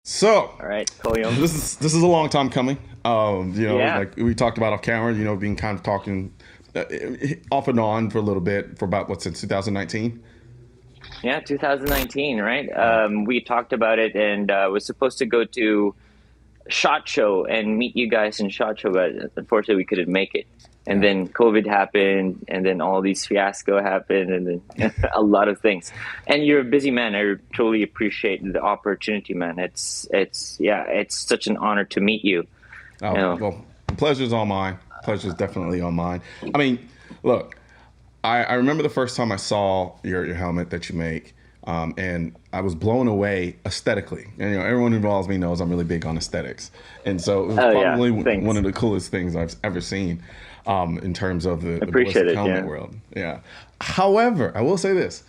So All right, Colion. this is a long time coming. Yeah, Like we talked about off camera, being kind of talking off and on for a little bit for about what since 2019. yeah, 2019, right? Yeah, We talked about it and was supposed to go to Shot Show and meet you guys in Shot Show, but unfortunately we couldn't make it. And yeah. then COVID happened, and then all these fiasco happened, and then a lot of things. And you're a busy man. I truly appreciate the opportunity, man. It's such an honor to meet you. You Oh know, well, the pleasure's all mine. Pleasure's definitely on mine. I mean, look, I remember the first time I saw your helmet that you make, and I was blown away aesthetically. And everyone who involves me knows I'm really big on aesthetics, and so it was oh yeah, probably one thanks. of the coolest things I've ever seen in terms of the Appreciate ballistic it. helmet Yeah. world. Yeah. However, I will say this: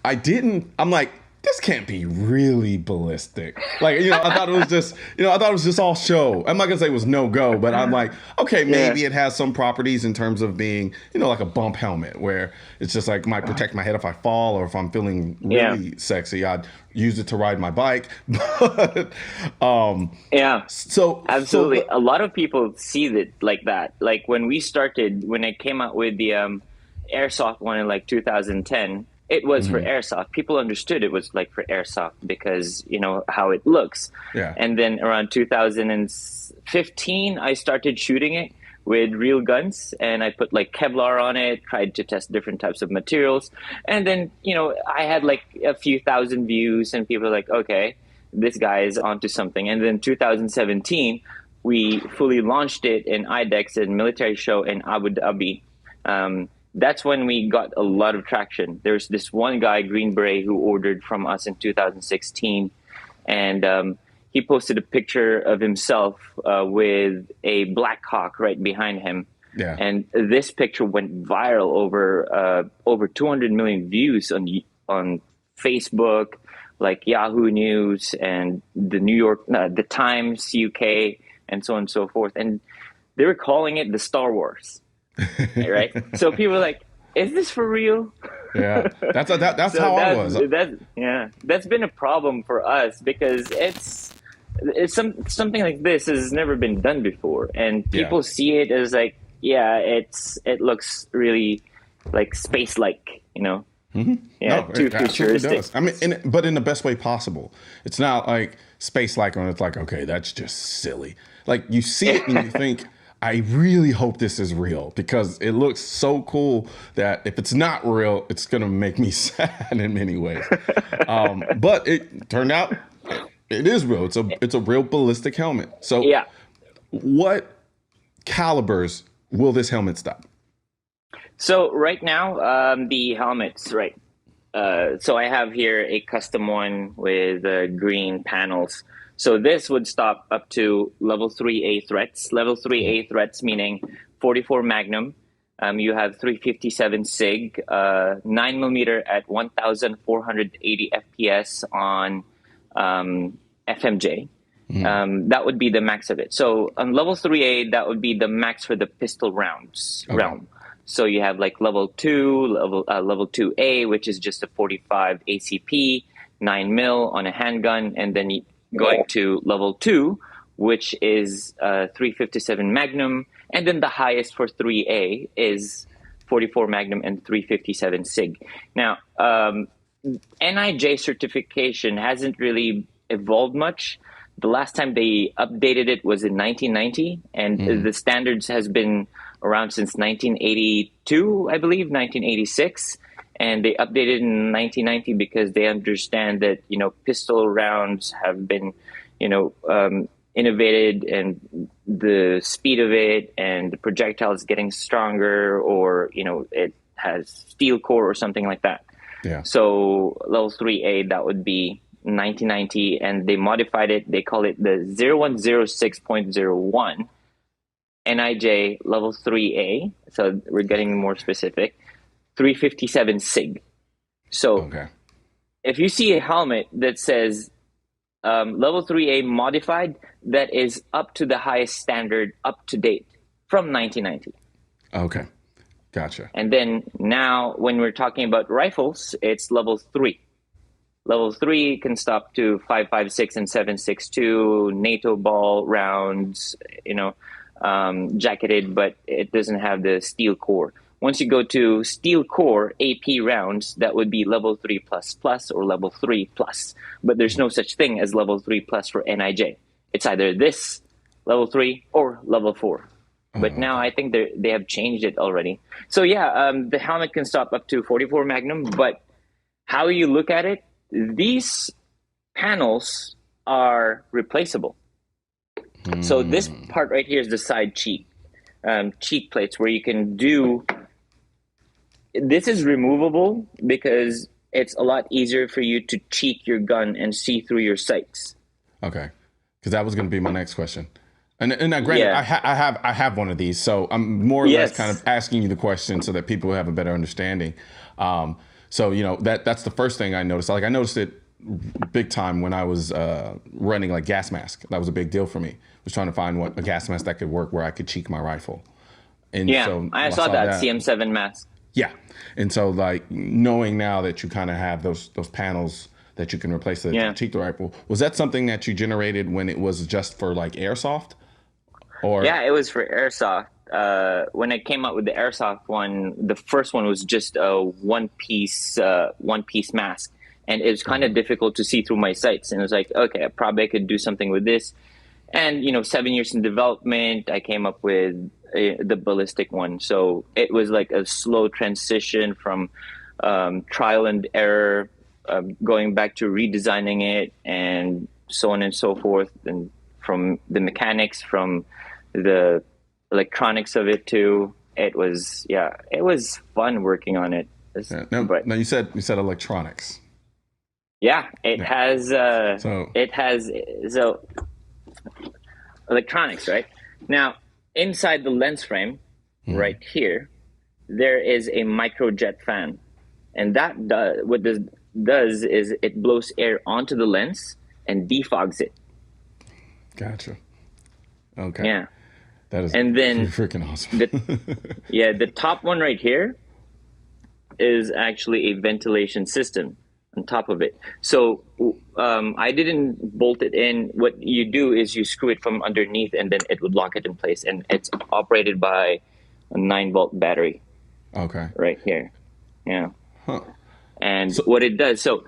I didn't. I'm like, this can't be really ballistic. Like, I thought it was just, I thought it was just all show. I'm not gonna say it was no go, but I'm like, okay, Yeah. maybe it has some properties in terms of being, like a bump helmet where it's just like might protect my head if I fall or if I'm feeling Yeah. really sexy, I'd use it to ride my bike. But Yeah. Absolutely. but A lot of people see it like that. Like when I came out with the airsoft one in like 2010, it was for mhm, airsoft. People understood it was like for airsoft because, how it looks. yeah, And then around 2015, I started shooting it with real guns and I put like Kevlar on it, tried to test different types of materials. And then, I had like a few thousand views and people were like, okay, this guy is onto something. And then 2017, we fully launched it in IDEX and military show in Abu Dhabi. That's when we got a lot of traction. There's this one guy, Green Beret, who ordered from us in 2016, and he posted a picture of himself with a Black Hawk right behind him. yeah. And this picture went viral over 200 million views on Facebook, like Yahoo News and the Times UK, and so on and so forth. And they were calling it the Star Wars, right? So people were like, "Is this for real?" Yeah, that's So how I was. that's been a problem for us because it's something like this has never been done before, and Yeah. people see it as like, yeah, it looks really like space like, yeah, No, too it absolutely futuristic. does. I mean, but in the best way possible. It's not like space like when it's like, okay, that's just silly. Like you see it and you think, I really hope this is real because it looks so cool that if it's not real, it's gonna make me sad in many ways. But it turned out it is real. It's a real ballistic helmet. So, Yeah. what calibers will this helmet stop? So right now, the helmets, right? So I have here a custom one with green panels. So this would stop up to level 3A threats. Level 3A threats meaning 44 Magnum. You have 357 SIG, 9 millimeter at 1,480 FPS on FMJ. That would be the max of it. So on level 3A, that would be the max for the pistol rounds Okay. realm. So you have like level 2A, which is just a 45 ACP, 9 mil on a handgun, and then going to level 2, which is 357 Magnum, and then the highest for 3A is 44 Magnum and 357 SIG. Now, NIJ certification hasn't really evolved much. The last time they updated it was in 1990, and the standards has been around since 1982, I believe, 1986. And they updated in 1990 because they understand that, pistol rounds have been, innovated and the speed of it and the projectile is getting stronger or, it has steel core or something like that. Yeah. So level 3A, that would be 1990, and they modified it. They call it the 0106.01 NIJ level 3A. So we're getting more specific. 357 SIG. So Okay. if you see a helmet that says level 3A modified, that is up to the highest standard, up to date from 1990. Okay. Gotcha. And then now, when we're talking about rifles, it's level 3. Level 3 can stop to 5.56 and 7.62 NATO ball rounds, jacketed, but it doesn't have the steel core. Once you go to steel core AP rounds, that would be level 3 plus plus or level 3 plus. But there's no such thing as level 3 plus for NIJ. It's either this level 3 or level 4. But now I think they have changed it already. So yeah, the helmet can stop up to 44 Magnum, but how you look at it, these panels are replaceable. So this part right here is the side cheek plates where you can do. This is removable because it's a lot easier for you to cheek your gun and see through your sights. Okay, because that was going to be my next question. And now, granted, I have one of these, so I'm more or less kind of asking you the question so that people have a better understanding. So that's the first thing I noticed. Like I noticed it big time when I was running like gas mask. That was a big deal for me. Was trying to find a gas mask that could work where I could cheek my rifle. And so I saw that CM7 mask. Yeah, and so like knowing now that you kind of have those panels that you can replace to cheek the rifle, was that something that you generated when it was just for like airsoft? Or yeah, it was for airsoft. When I came out with the airsoft one, the first one was just a one piece mask, and it was kind of difficult to see through my sights. And it was like, okay, I probably could do something with this. And 7 years in development, I came up with the ballistic one. So it was like a slow transition from trial and error, going back to redesigning it, and so on and so forth, and from the mechanics, from the electronics of it too. It was fun working on it. Now you said electronics. Yeah, it has electronics, right? Now inside the lens frame, right here, there is a microjet fan, and that does is it blows air onto the lens and defogs it. Gotcha. Okay. Yeah. That is freaking awesome. The top one right here is actually a ventilation system on top of it. So I didn't bolt it in. What you do is you screw it from underneath, and then it would lock it in place. And it's operated by a 9-volt battery. Okay. Right here. Yeah. Huh. And what it does, so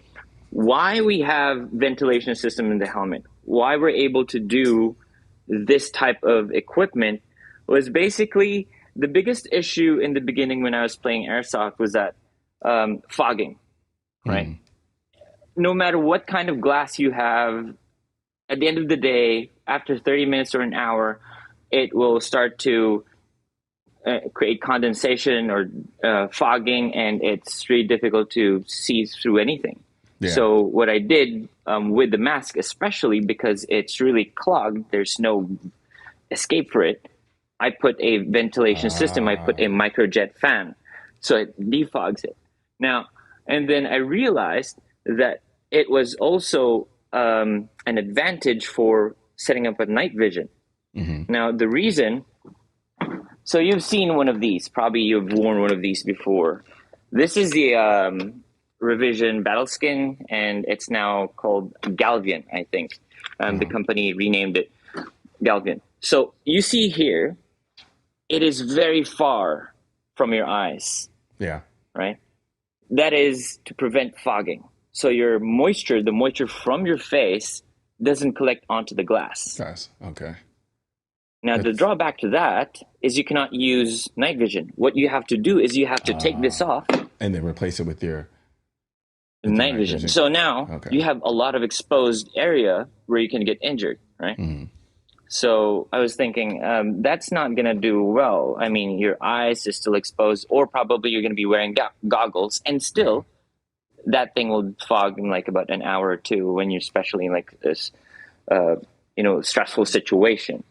why we have ventilation system in the helmet, why we're able to do this type of equipment, was basically the biggest issue in the beginning when I was playing airsoft was that fogging, right? No matter what kind of glass you have, at the end of the day, after 30 minutes or an hour, it will start to create condensation or fogging, and it's really difficult to see through anything. Yeah. So what I did with the mask, especially because it's really clogged, there's no escape for it, I put a ventilation system. I put a microjet fan, so it defogs it. Now, and then I realized that it was also an advantage for setting up a night vision. Now, the reason, so you've seen one of these, probably you've worn one of these before. This is the revision battle skin, and it's now called Galvian, I think. The company renamed it Galvian. So you see here, it is very far from your eyes. Yeah. Right? That is to prevent fogging. So your moisture, the moisture from your face, doesn't collect onto the glass. Glass, okay. Now, the drawback to that is you cannot use night vision. What you have to do is you have to take this off. And then replace it with your night vision. So now you have a lot of exposed area where you can get injured, right? So I was thinking, that's not going to do well. I mean, your eyes is still exposed, or probably you're going to be wearing goggles, and still that thing will fog in like about an hour or two when you're especially in like this, stressful situation.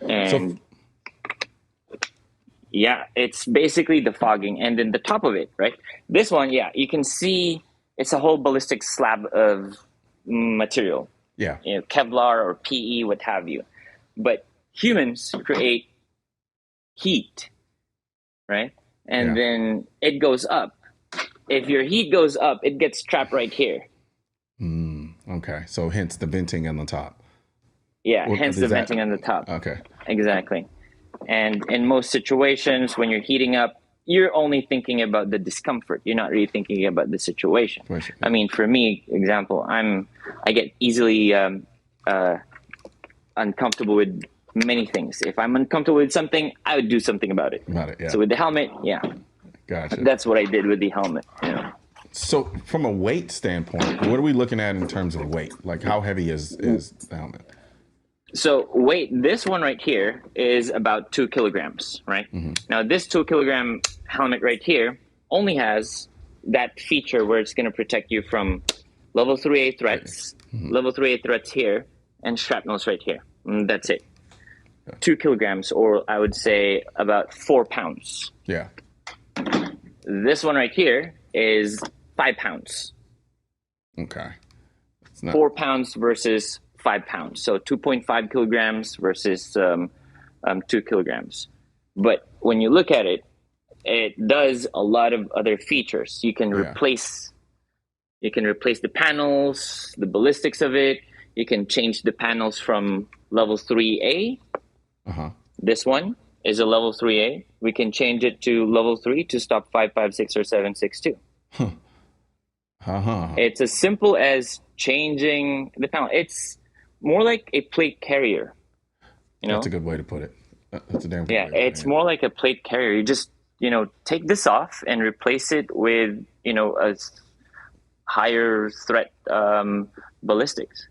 And it's basically the fogging, and then the top of it, right? This one, you can see it's a whole ballistic slab of material. Yeah. Kevlar or PE, what have you. But humans create heat, right? And then it goes up. if your heat goes up, it gets trapped right here. Okay, so hence the venting on the top. Yeah, What hence is the that? venting on the top. Okay. Exactly. And in most situations, when you're heating up, you're only thinking about the discomfort. You're not really thinking about the situation. I mean, for me, example, I get easily uncomfortable with many things. If I'm uncomfortable with something, I would do something about it. Yeah. So with the helmet, yeah, Gotcha. that's what I did with the helmet. You know. So from a weight standpoint, what are we looking at in terms of weight? Like how heavy is the helmet? So weight, this one right here is about 2 kilograms, right? Now this 2 kilogram helmet right here only has that feature where it's going to protect you from level 3A threats, level 3A threats here, and shrapnels right here. And that's it. 2 kilograms, or I would say about 4 pounds. Yeah. This one right here is 5 pounds. Okay. 4 pounds versus 5 pounds. So 2.5 kilograms versus 2 kilograms. But when you look at it, it does a lot of other features. You can replace the panels, the ballistics of it. You can change the panels from level 3A. This one is a level 3A. We can change it to level 3 to stop 5.56 or 7.62. It's as simple as changing the panel. It's more like a plate carrier. You know? That's a good way to put it. That's a damn good way to put it's more like a plate carrier. You just, take this off and replace it with, a higher threat ballistics.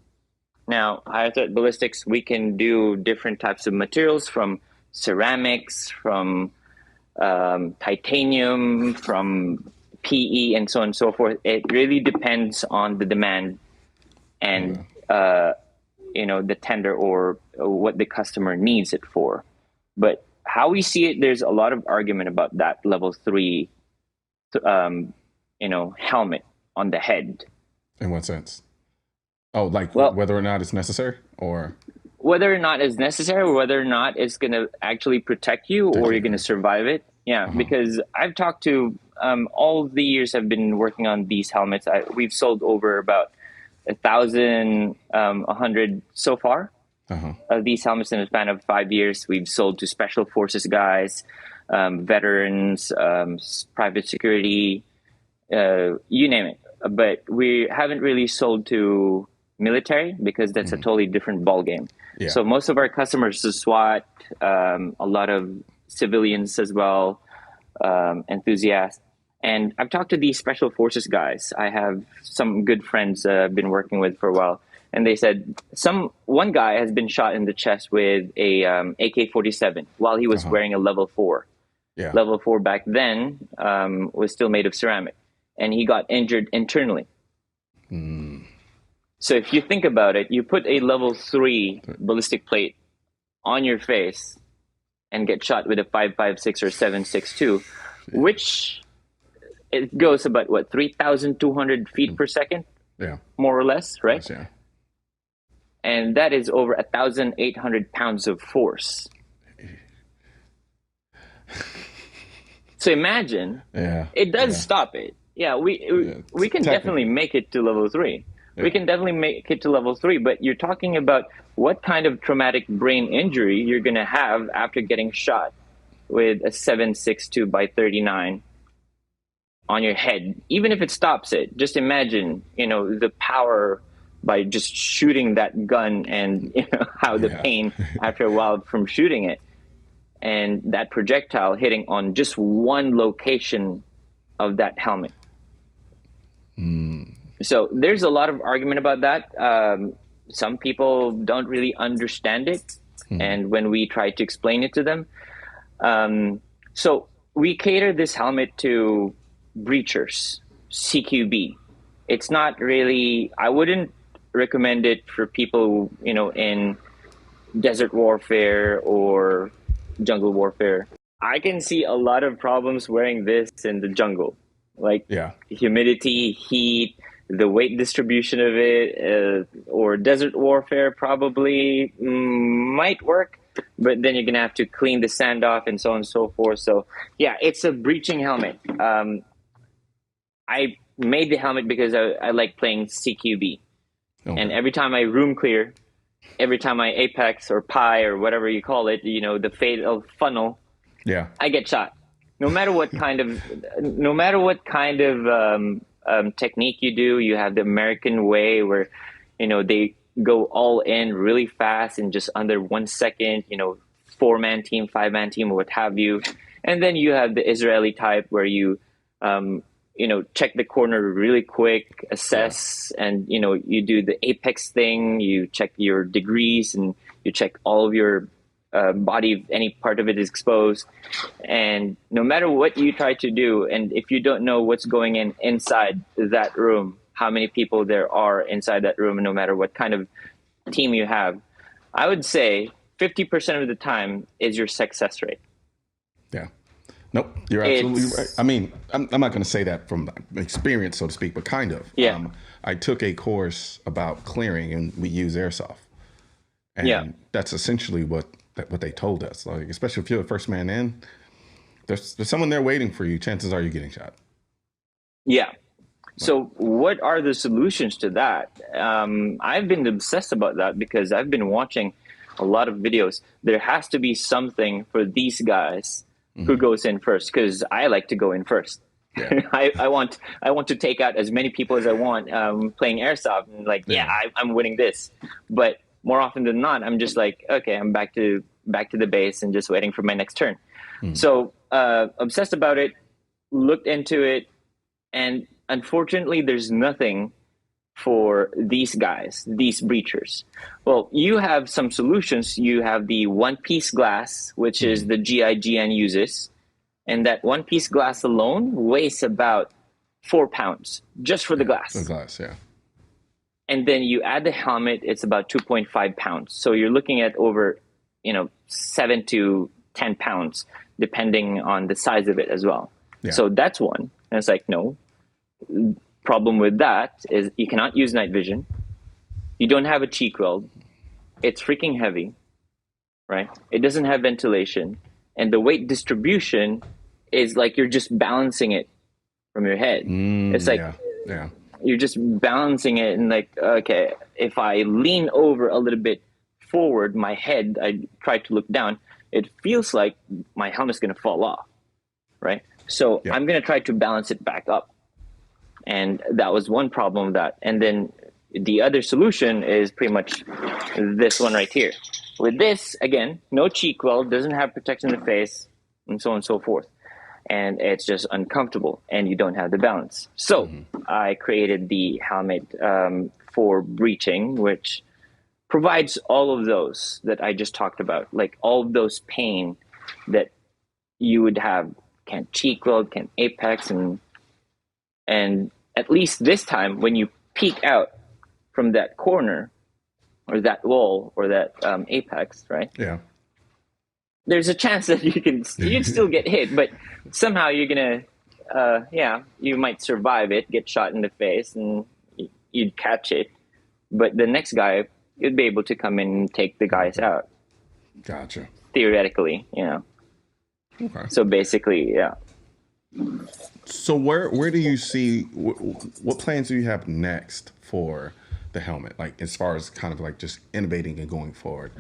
Now, higher threat ballistics, we can do different types of materials, from ceramics, from titanium, from PE, and so on and so forth. It really depends on the demand and the tender or what the customer needs it for. But how we see it, there's a lot of argument about that level 3 helmet on the head. In what sense? Oh, like whether or not it's necessary, or whether or not it's necessary, or whether or not it's going to actually protect you, or you're going to survive it. Yeah, because I've talked to all the years I've been working on these helmets. We've sold over about 1,100 so far. These helmets in a span of 5 years. We've sold to special forces guys, veterans, private security, you name it. But we haven't really sold to military, because that's a totally different ballgame. Yeah. So most of our customers is SWAT, a lot of civilians as well, enthusiasts. And I've talked to these special forces guys. I have some good friends I've been working with for a while. And they said one guy has been shot in the chest with a AK-47 while he was wearing a level 4. Yeah. Level 4 back then was still made of ceramic. And he got injured internally. So if you think about it, you put a level 3 ballistic plate on your face and get shot with a 5.56 or 7.62, which it goes about 3,200 feet per second, more or less, right? Yes, and that is over 1,800 pounds of force. So imagine, it does stop it. Yeah, we can definitely make it to level 3. Yeah. We can definitely make it to level 3, but you're talking about what kind of traumatic brain injury you're going to have after getting shot with a 7.62 by 39 on your head. Even if it stops it, just imagine, the power by just shooting that gun, and how the pain after a while from shooting it, and that projectile hitting on just one location of that helmet. So there's a lot of argument about that. Some people don't really understand it, and when we try to explain it to them, so we cater this helmet to breachers, CQB. It's not really, I wouldn't recommend it for people, in desert warfare or jungle warfare. I can see a lot of problems wearing this in the jungle, like humidity, heat, the weight distribution of it, or desert warfare probably might work, but then you're going to have to clean the sand off and so on and so forth. So yeah, it's a breaching helmet. I made the helmet because I like playing CQB. And Okay. every time I room clear, every time I apex or pie or whatever you call it, the fatal funnel, Yeah. I get shot. No matter what kind of, no matter what kind of technique you do, you have the American way where, they go all in really fast in just under 1 second. 4-man team, 5-man team, or what have you. And then you have the Israeli type where um, check the corner really quick, Yeah. assess, and you do the apex thing. You check your degrees and you check all of your body, if any part of it is exposed. And no matter what you try to do, and if you don't know what's going in inside that room, how many people there are inside that room, and no matter what kind of team you have, I would say 50% of the time is your success rate. Yeah. Nope, you're absolutely right. It's I mean, I'm not going to say that from experience, so to speak, but kind of. yeah, I took a course about clearing, and we use airsoft, yeah, and that's essentially what they told us. Like, especially if you're the first man in, there's someone there waiting for you. Chances are you're getting shot. yeah. So, what are the solutions to that? I've been obsessed about that because I've been watching a lot of videos. There has to be something for these guys who goes in first because I like to go in first. Yeah, I want to take out as many people as I want playing airsoft and like yeah, I'm winning this, but more often than not I'm just like okay, I'm back to the base and just waiting for my next turn. So obsessed about it, looked into it, and unfortunately there's nothing for these guys, these breachers. Well, you have some solutions. You have the one piece glass, which is the GIGN uses, and that one piece glass alone weighs about 4 pounds just for the the glass. glass. Yeah, And then you add the helmet, it's about 2.5 pounds. So you're looking at over, 7 to 10 pounds, depending on the size of it as well. yeah, So that's one. And it's like, no. Problem with that is you cannot use night vision. You don't have a cheek weld. It's freaking heavy, right? It doesn't have ventilation. And the weight distribution is like you're just balancing it from your head. It's like yeah, yeah, you're just balancing it and like, okay, if I lean over a little bit forward, my head, I try to look down, it feels like my helmet's going to fall off, right? So yeah. I'm going to try to balance it back up. And that was one problem of that. And then the other solution is pretty much this one right here. With this, again, no cheek weld, doesn't have protection in the face, and so on and so forth. And it's just uncomfortable, and you don't have the balance. So I created the helmet for breaching, which provides all of those that I just talked about, like all of those pain that you would have, can't cheek weld, can't apex, and at least this time, when you peek out from that corner or that wall or that apex, right? Yeah. There's a chance that you'd still get hit, but somehow you're gonna, you might survive it, get shot in the face, and you'd catch it. But the next guy, you'd be able to come in and take the guys out. Gotcha. Theoretically, Okay. So basically, yeah. So where do you see what plans do you have next for the helmet? Like as far as kind of like just innovating and going forward.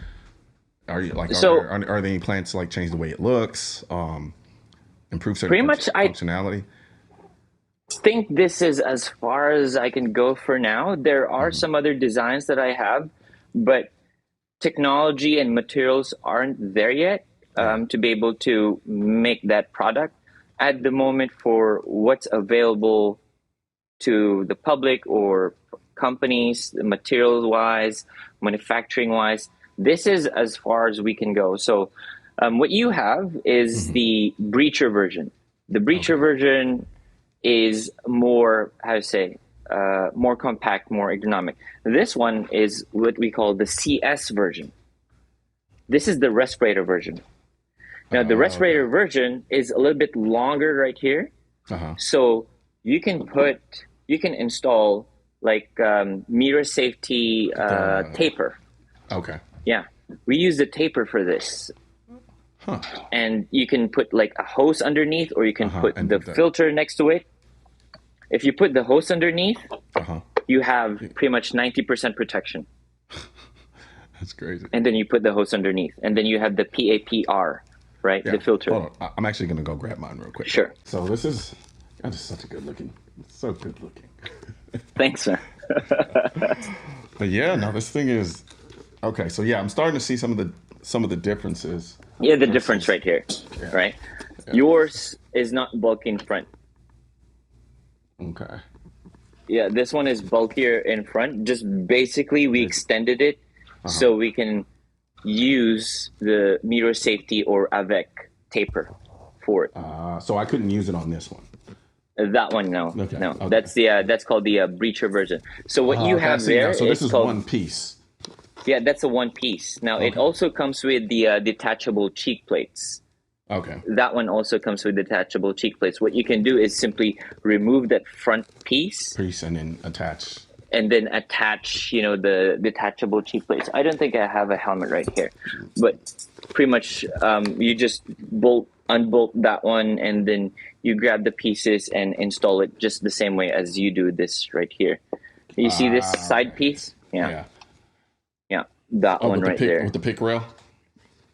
Are you like are there any plans to like change the way it looks, improve certain pretty much functionality? I think this is as far as I can go for now. There are some other designs that I have, but technology and materials aren't there yet to be able to make that product at the moment for what's available to the public or companies, materials wise, manufacturing wise. This is as far as we can go. So what you have is the breacher version. The breacher version is more, how to say, more compact, more ergonomic. This one is what we call the CS version. This is the respirator version. Now, the respirator version is a little bit longer right here. So you can install like mirror safety taper. Okay. Yeah. We use the taper for this. And you can put like a hose underneath, or you can put the filter next to it. If you put the hose underneath, Uh-huh. you have pretty much 90% protection. That's crazy. And then you put the hose underneath, and then you have the PAPR, right? Yeah. The filter. Hold on. I'm actually gonna go grab mine real quick. Sure. So this is such a good looking. It's so good looking. Thanks, sir. But yeah, no, this thing is okay. So yeah, I'm starting to see some of the differences. Yeah, the difference right here, right? Yeah. Yours is not bulky in front. Okay. Yeah, this one is bulkier in front. Just basically, we extended it so we can use the Meteor Safety or AVEC taper for it. So I couldn't use it on this one. That one, no, okay. no. Okay. That's called the breacher version. So what you have there, so this is called, one piece. Yeah, that's a one piece. Now it also comes with the detachable cheek plates. Okay. That one also comes with detachable cheek plates. What you can do is simply remove that front piece and then attach. And then attach, the detachable cheek plates. I don't think I have a helmet right here, but pretty much you just unbolt that one, and then you grab the pieces and install it just the same way as you do this right here. You see this side piece? Yeah. That one right there. With the pick rail?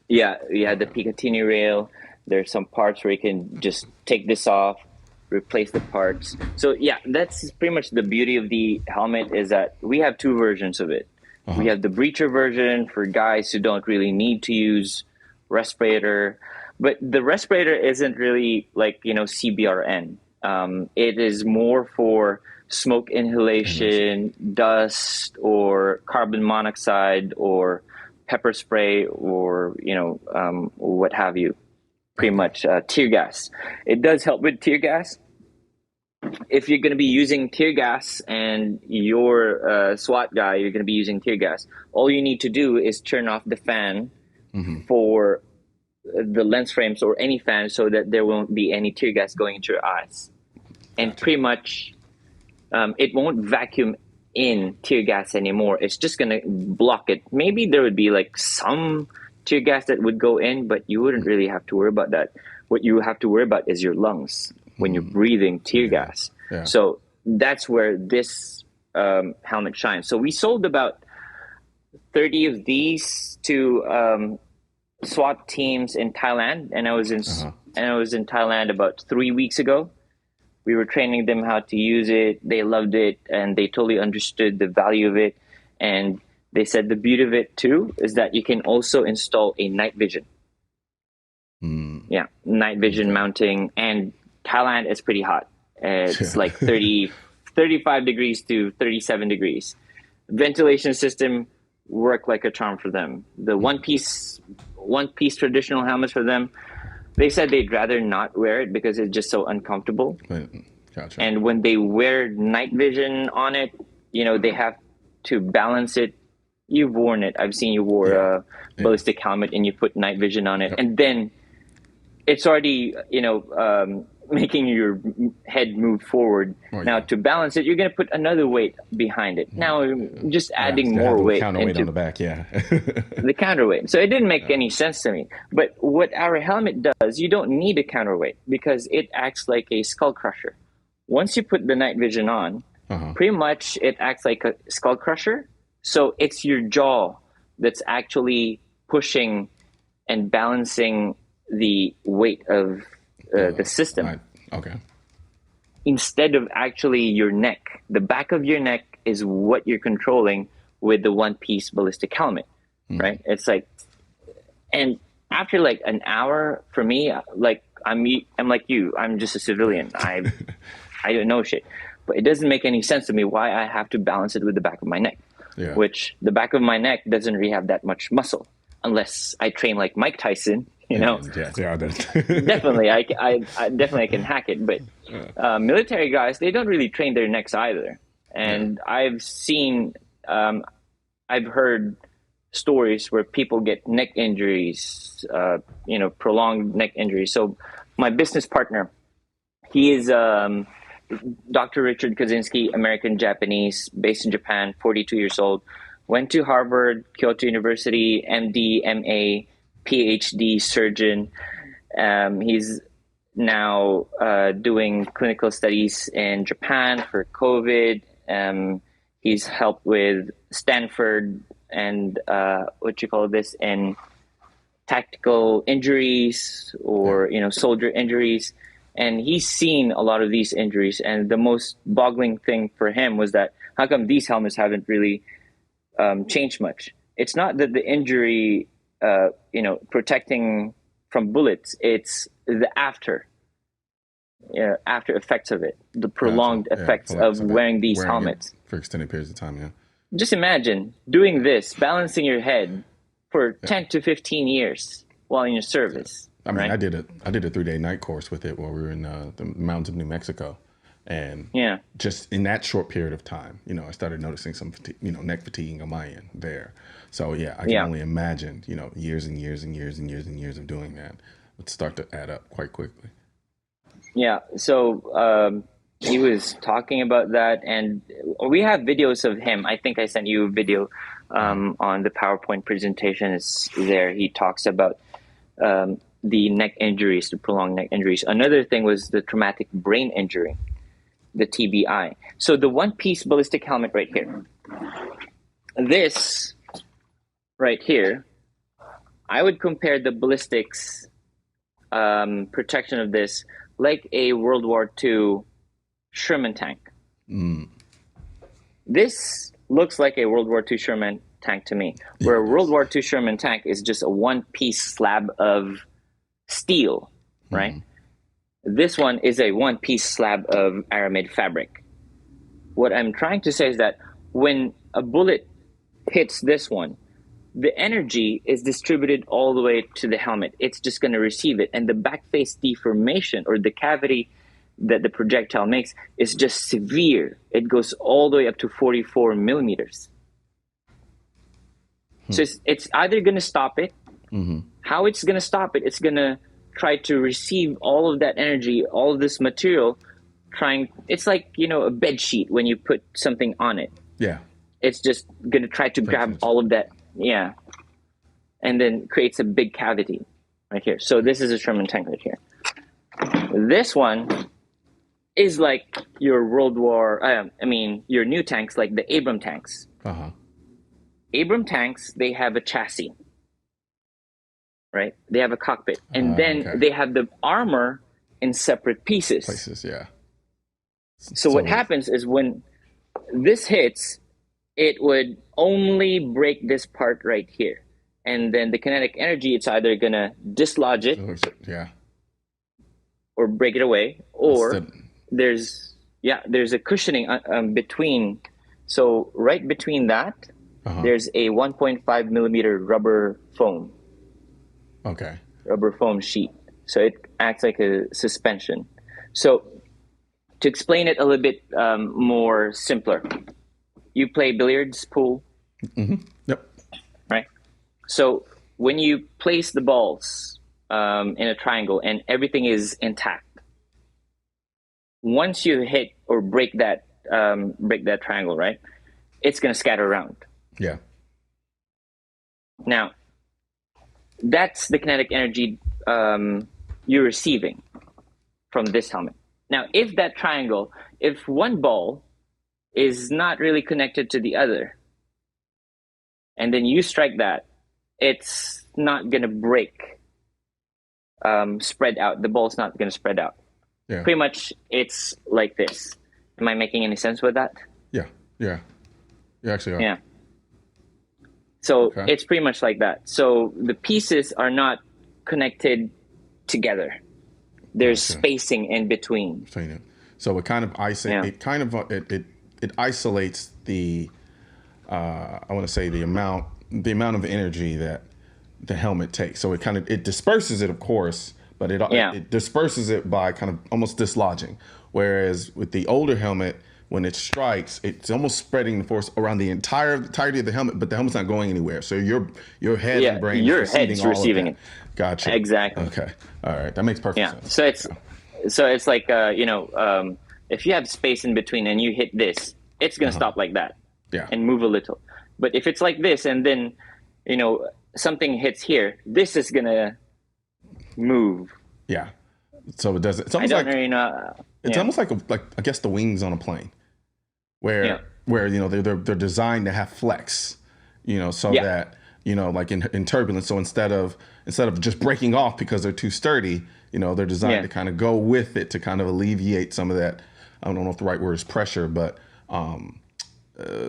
Yeah, the Picatinny rail. There's some parts where you can just take this off, replace the parts. So yeah, that's pretty much the beauty of the helmet, is that we have two versions of it. We have the breacher version for guys who don't really need to use respirator, but the respirator isn't really like, CBRN. It is more for smoke inhalation, dust, or carbon monoxide, or pepper spray, or what have you. Pretty much tear gas. It does help with tear gas. If you're going to be using tear gas and you're a SWAT guy, you're going to be using tear gas. All you need to do is turn off the fan for the lens frames or any fan, so that there won't be any tear gas going into your eyes. And pretty much it won't vacuum in tear gas anymore. It's just going to block it. Maybe there would be like some tear gas that would go in, but you wouldn't really have to worry about that. What you have to worry about is your lungs when you're breathing tear gas. Yeah. So that's where this helmet shines. So we sold about 30 of these to SWAT teams in Thailand, and I was in Thailand about 3 weeks ago. We were training them how to use it. They loved it, and they totally understood the value of it. And they said the beauty of it too is that you can also install a night vision. Yeah, night vision mounting. And Thailand is pretty hot. It's like 35 degrees to 37 degrees. Ventilation system worked like a charm for them. The one piece traditional helmets for them, they said they'd rather not wear it because it's just so uncomfortable. Gotcha. And when they wear night vision on it, they have to balance it. You've worn it. I've seen you wore a ballistic helmet and you put night vision on it. Yep. And then it's already, making your head move forward. Now to balance it, you're going to put another weight behind it. Now just adding more weight. Counterweight on the back, the counterweight. So it didn't make any sense to me. But what our helmet does, you don't need a counterweight because it acts like a skull crusher. Once you put the night vision on, pretty much it acts like a skull crusher. So it's your jaw that's actually pushing and balancing the weight of the system. Right. Okay. Instead of actually your neck. The back of your neck is what you're controlling with the one-piece ballistic helmet, right? It's like, and after like an hour, for me, like I'm like you. I'm just a civilian. I don't know shit, but it doesn't make any sense to me why I have to balance it with the back of my neck. Yeah. Which the back of my neck doesn't really have that much muscle unless I train like Mike Tyson, Definitely, I definitely can hack it. But military guys, they don't really train their necks either. And I've seen, I've heard stories where people get neck injuries, prolonged neck injuries. So my business partner, he is Dr. Richard Kaczynski, American-Japanese, based in Japan, 42 years old, went to Harvard, Kyoto University, MD, MA, PhD surgeon. He's now doing clinical studies in Japan for COVID. He's helped with Stanford and in tactical injuries or soldier injuries, and he's seen a lot of these injuries. And the most boggling thing for him was that how come these helmets haven't really changed much? It's not that the injury, protecting from bullets, it's the after effects of it, the prolonged effects of wearing these helmets for extended periods of time. Yeah. Just imagine doing this, balancing your head for 10 to 15 years while in your service. I mean, right? I did a 3-day night course with it while we were in the mountains of New Mexico. And just in that short period of time, I started noticing some neck fatigue on my end there. So I can only imagine, years and years and years and years and years of doing that would start to add up quite quickly. Yeah. So he was talking about that, and we have videos of him. I think I sent you a video on the PowerPoint presentation. It's there. He talks about the neck injuries, the prolonged neck injuries. Another thing was the traumatic brain injury, the TBI. So the one-piece ballistic helmet right here, this right here, I would compare the ballistics protection of this like a World War II Sherman tank. This looks like a World War II Sherman tank to me, where a World War II Sherman tank is just a one-piece slab of steel, right? This one is a one-piece slab of aramid fabric. What I'm trying to say is that when a bullet hits this one, the energy is distributed all the way to the helmet. It's just going to receive it. And the back face deformation, or the cavity that the projectile makes, is just severe. It goes all the way up to 44 millimeters. So it's either going to stop it. How it's going to stop it, it's going to try to receive all of that energy, all of this material, it's like, a bed sheet when you put something on it. Yeah. It's just going to try to grab all of that. Yeah. And then creates a big cavity right here. So this is a Sherman tank right here. This one is like your your new tanks, like the Abram tanks. Abram tanks, they have a chassis, right? They have a cockpit. And then they have the armor in separate pieces. So what happens is when this hits, it would only break this part right here. And then the kinetic energy, it's either going to dislodge it or break it away, or there's a cushioning between. So right between that, there's a 1.5 millimeter rubber foam. Rubber foam sheet. So it acts like a suspension. So to explain it a little bit more simpler, you play billiards, pool? Yep. Right? So when you place the balls in a triangle and everything is intact, once you hit or break that triangle, right, it's going to scatter around. Yeah. Now, that's the kinetic energy you're receiving from this helmet. Now, if one ball is not really connected to the other, and then you strike that, it's not going to break, spread out. The ball's not going to spread out. Yeah. Pretty much it's like this. Am I making any sense with that? Yeah. You actually are. Yeah. So it's pretty much like that. So the pieces are not connected together. There's spacing in between. So it kind of it isolates the I want to say the amount of energy that the helmet takes. So it disperses it, of course, but it disperses it by kind of almost dislodging. Whereas with the older helmet, when it strikes, it's almost spreading the force around the entirety of the helmet, but the helmet's not going anywhere. So your head and brain is receiving it. Gotcha. Exactly. Okay. All right. That makes perfect sense. So it's like if you have space in between and you hit this, it's gonna stop like that. And move a little. But if it's like this and then something hits here, this is gonna move. So it doesn't. It's I almost don't like really know. it's Yeah. almost like I guess the wings on a plane, where Yeah. you know they're designed to have flex, you know, so Yeah. that you know like in turbulence. So instead of just breaking off because they're too sturdy, you know, they're designed Yeah. to kind of go with it to kind of alleviate some of that. I don't know if the right word is pressure, but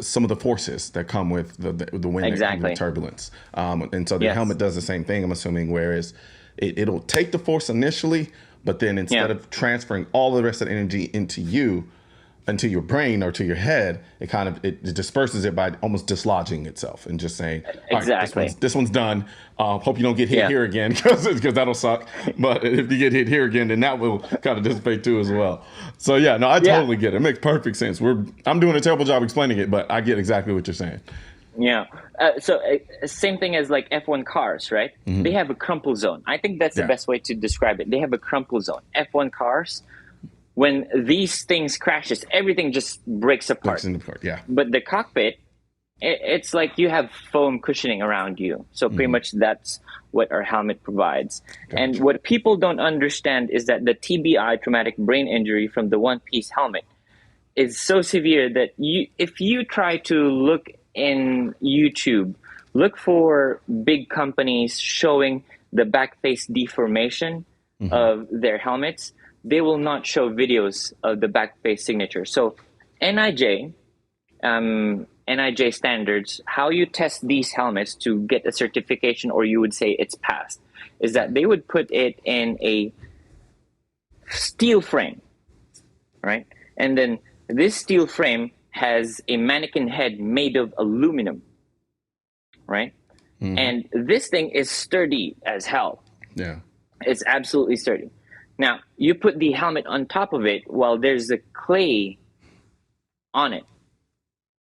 some of the forces that come with the wind that comes with Exactly. turbulence. And so the Yes. helmet does the same thing, I'm assuming, whereas it'll take the force initially, but then instead Yeah. of transferring all the rest of the energy into your brain or to your head, it disperses it by almost dislodging itself and just saying, all right, Exactly. this one's done. Hope you don't get hit Yeah. here again because that'll suck. But if you get hit here again, then that will kind of dissipate too as well. So yeah, no, I Yeah. totally get it. It makes perfect sense. I'm doing a terrible job explaining it, but I get exactly what you're saying. Yeah. Same thing as like F1 cars, right? They have a crumple zone. I think that's the Yeah. best way to describe it. They have a crumple zone. F1 cars, when these things crashes, everything just breaks apart. Breaks into part, yeah. But the cockpit, it's like you have foam cushioning around you. So pretty much that's what our helmet provides. And what people don't understand is that the TBI, traumatic brain injury, from the one-piece helmet is so severe that if you try to look in YouTube, look for big companies showing the back face deformation of their helmets, they will not show videos of the back face signature. So NIJ standards, how you test these helmets to get a certification, or you would say it's passed, is that they would put it in a steel frame, right? And then this steel frame has a mannequin head made of aluminum, right? And this thing is sturdy as hell. Yeah. It's absolutely sturdy. Now, you put the helmet on top of it while there's a clay on it.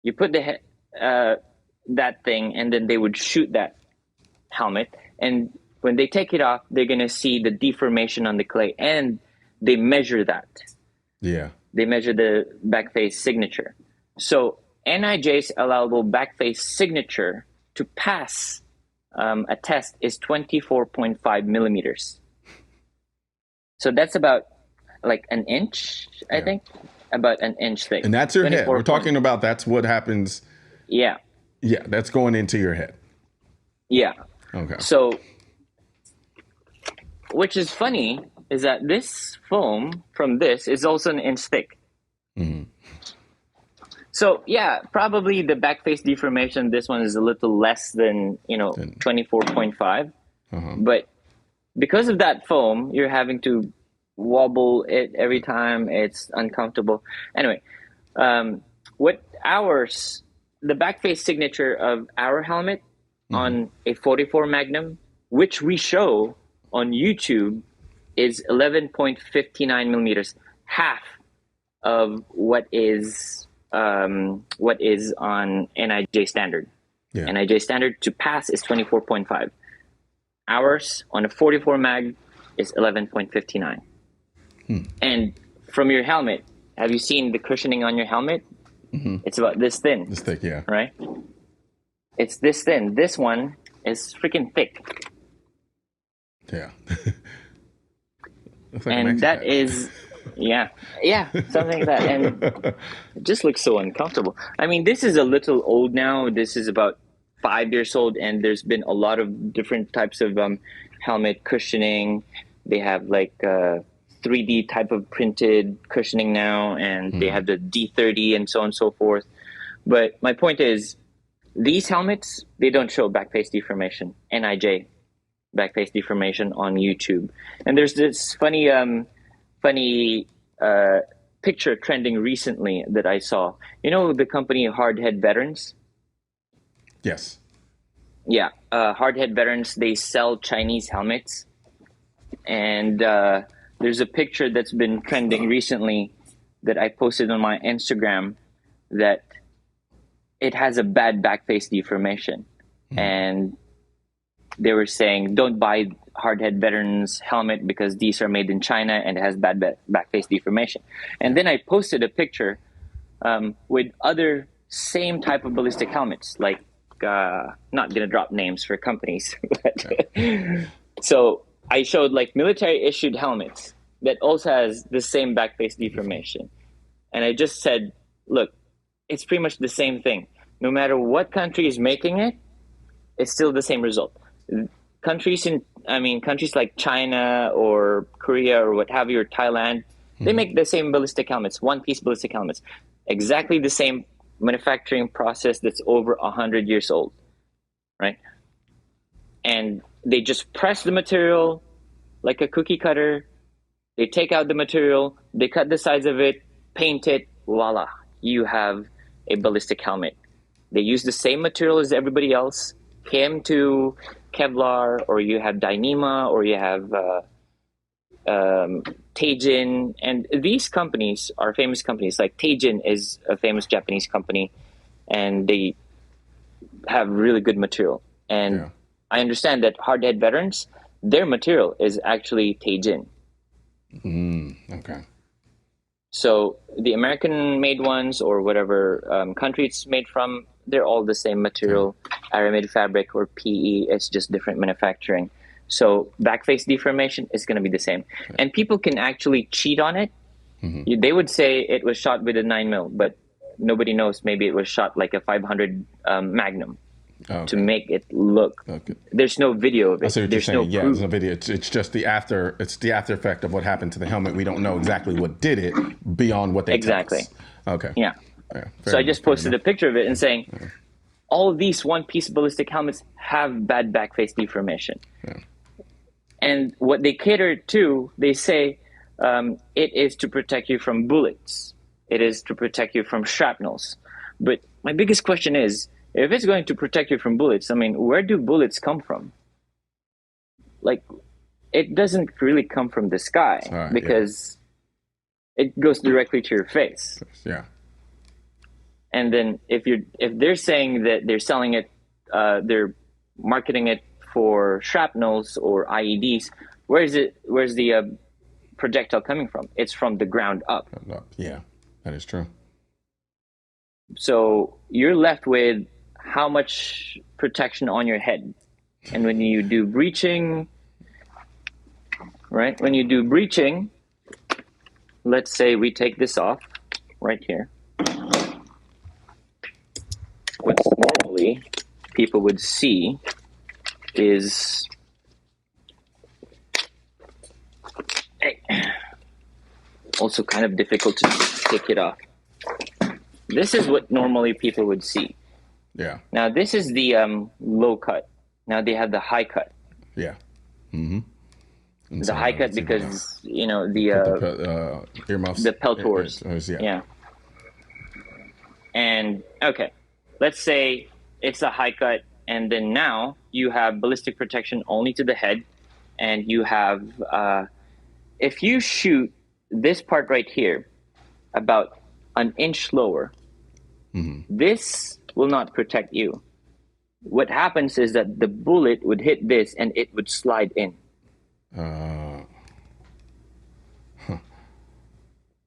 You put that thing, and then they would shoot that helmet. And when they take it off, they're going to see the deformation on the clay. And they measure that. Yeah. They measure the back face signature. So NIJ's allowable back face signature to pass a test is 24.5 millimeters. So that's about like an inch, I think, about an inch thick. And that's your head. We're 24 talking about that's what happens. Yeah. Yeah, that's going into your head. Yeah. Okay. So, which is funny is that this foam from this is also an inch thick. So yeah, probably the back face deformation, this one is a little less than, 24.5. But because of that foam, you're having to wobble it every time. It's uncomfortable. Anyway, the back face signature of our helmet on a 44 Magnum, which we show on YouTube, is 11.59 millimeters, half of what is on NIJ standard. Yeah. NIJ standard to pass is 24.5. Ours on a 44 mag is 11.59. And from your helmet, have you seen the cushioning on your helmet? It's about this thin. This thick, yeah. Right? It's this thin. This one is freaking thick. Yeah. Looks like a And Mexican that hat. is, yeah, something like that. And it just looks so uncomfortable. I mean, this is a little old now. This is about 5 years old, and there's been a lot of different types of helmet cushioning. They have like 3D type of printed cushioning now, and they have the D30 and so on and so forth. But my point is, these helmets, they don't show back face deformation, NIJ back face deformation on YouTube. And there's this funny picture trending recently that I saw. You know the company Hardhead Veterans? Yes. Yeah, Hardhead Veterans, they sell Chinese helmets. And there's a picture that's been trending recently that I posted on my Instagram that it has a bad back face deformation. And they were saying, don't buy Hardhead Veterans helmet because these are made in China and it has bad back face deformation. And then I posted a picture with other same type of ballistic helmets, like not gonna drop names for companies, but so I showed like military issued helmets that also has the same back face deformation. And I just said, look, it's pretty much the same thing. No matter what country is making it, it's still the same result. Countries like China or Korea or what have you, or Thailand, they make the same ballistic helmets, one-piece ballistic helmets, exactly the same manufacturing process that's over 100 years old, right? And they just press the material like a cookie cutter. They take out the material, they cut the sides of it, paint it, voila, you have a ballistic helmet. They use the same material as everybody else, KM2, Kevlar, or you have Dyneema, or you have Teijin. And these companies are famous companies. Like Teijin is a famous Japanese company, and they have really good material. And I understand that hardhead veterans, their material is actually Teijin. Okay. So the American-made ones, or whatever country it's made from, they're all the same material, aramid fabric or PE. It's just different manufacturing. So backface deformation is going to be the same. And people can actually cheat on it. They would say it was shot with a 9mm, but nobody knows. Maybe it was shot like a 500 Magnum to make it look. There's no video of it. I see what There's you're saying. no Yeah, proof. there's no video. It's just the after. It's the after effect of what happened to the helmet. We don't know exactly what did it beyond what they Exactly. tell us. Okay. Yeah. So I just posted a picture of it and saying, all of these one-piece ballistic helmets have bad backface deformation. And what they cater to, they say, it is to protect you from bullets. It is to protect you from shrapnels. But my biggest question is, if it's going to protect you from bullets, I mean, where do bullets come from? Like, it doesn't really come from the sky, because it goes directly to your face. Yeah. And then if they're saying that they're selling it, they're marketing it for shrapnels or IEDs, where's the projectile coming from? It's from the ground up. Yeah, that is true. So you're left with how much protection on your head. And when you do breaching, right? When you do breaching, let's say we take this off right here. What normally people would see is also kind of difficult to take it off. This is what normally people would see. Yeah. Now this is the low cut. Now they have the high cut. Yeah. The high cut because the earmuffs, the peltors. Yeah. And okay, let's say it's a high cut, and then now you have ballistic protection only to the head, and you have if you shoot this part right here about an inch lower, this will not protect you. What happens is that the bullet would hit this and it would slide in.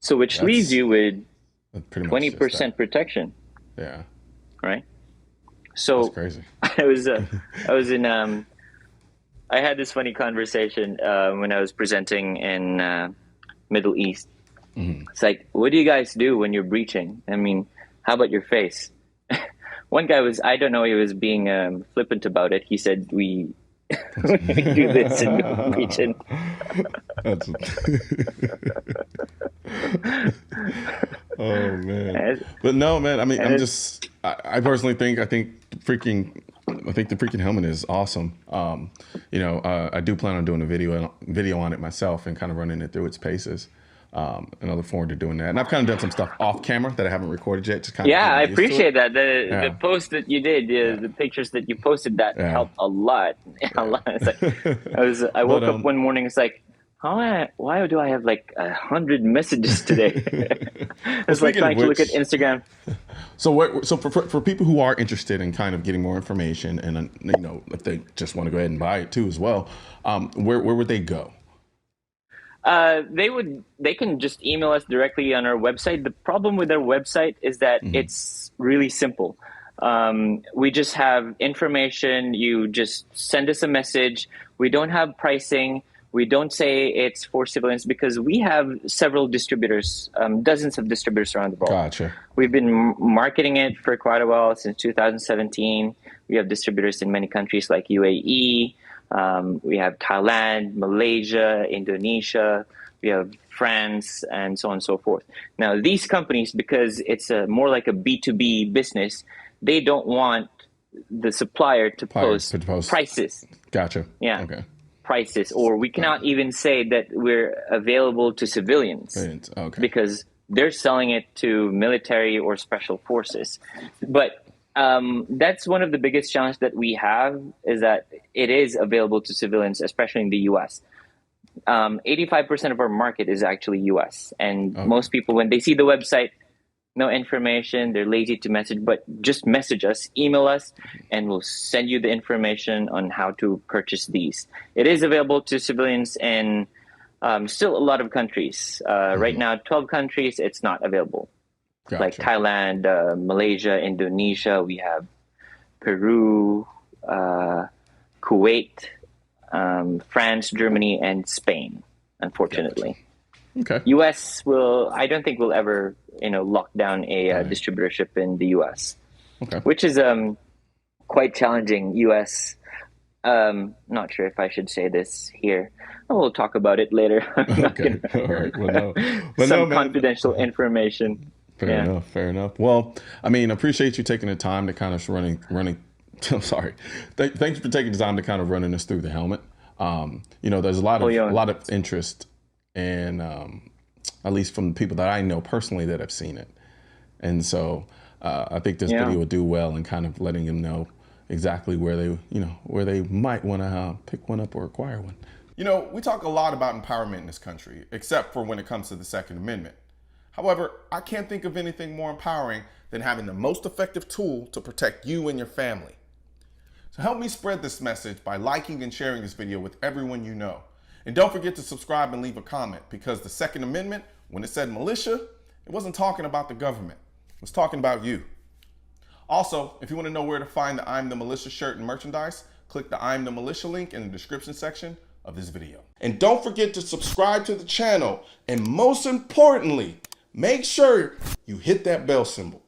So which leaves you with 20% protection. Yeah. Right? So that's crazy. I had this funny conversation when I was presenting in Middle East. It's like, what do you guys do when you're breaching? I mean, how about your face? One guy I don't know, he was being flippant about it. He said, we do this and go breaching. Oh, man. But no, man, I mean, I personally think, I think the freaking helmet is awesome. I do plan on doing a video on it myself and kind of running it through its paces. And I look forward to doing that. And I've kind of done some stuff off camera that I haven't recorded yet. Just kind of I appreciate that. The post that you did, the pictures that you posted, that helped a lot. A lot. It's like, I woke up one morning. It's like, why do I have like 100 messages today? It's like trying to look at Instagram. So for people who are interested in kind of getting more information, and if they just want to go ahead and buy it too as well, where would they go? They can just email us directly on our website. The problem with our website is that it's really simple. We just have information. You just send us a message. We don't have pricing. We don't say it's for civilians because we have several distributors, dozens of distributors around the world. Gotcha. We've been marketing it for quite a while, since 2017. We have distributors in many countries like UAE. We have Thailand, Malaysia, Indonesia. We have France, and so on and so forth. Now, these companies, because it's more like a B2B business, they don't want the supplier to post prices. Gotcha. Yeah. Okay. Prices, or we cannot even say that we're available to civilians. Okay. Because they're selling it to military or special forces. But that's one of the biggest challenges that we have, is that it is available to civilians, especially in the US. 85% of our market is actually US. And most people, when they see the website, no information, they're lazy to message, but just message us, email us, and we'll send you the information on how to purchase these. It is available to civilians in still a lot of countries. Right now, 12 countries, it's not available. Gotcha. Like Thailand, Malaysia, Indonesia, we have Peru, Kuwait, France, Germany, and Spain, unfortunately. Gotcha. Okay. US I don't think we'll ever, lock down a distributorship in the US. Okay. Which is quite challenging. US, not sure if I should say this here. We'll talk about it later. Okay. All right. Well, no. Some confidential information. Fair enough. Well, I mean, appreciate you taking the time to kind of running. I'm sorry. Thanks for taking the time to kind of running us through the helmet. There's a lot of interest, and at least from the people that I know personally that have seen it. And so I think this video will do well in kind of letting them know exactly where they might want to pick one up or acquire one. We talk a lot about empowerment in this country, except for when it comes to the Second Amendment. However, I can't think of anything more empowering than having the most effective tool to protect you and your family. So help me spread this message by liking and sharing this video with everyone you know. And don't forget to subscribe and leave a comment, because the Second Amendment, when it said militia, it wasn't talking about the government. It was talking about you. Also, if you want to know where to find the I'm the Militia shirt and merchandise, click the I'm the Militia link in the description section of this video. And don't forget to subscribe to the channel. And most importantly, make sure you hit that bell symbol.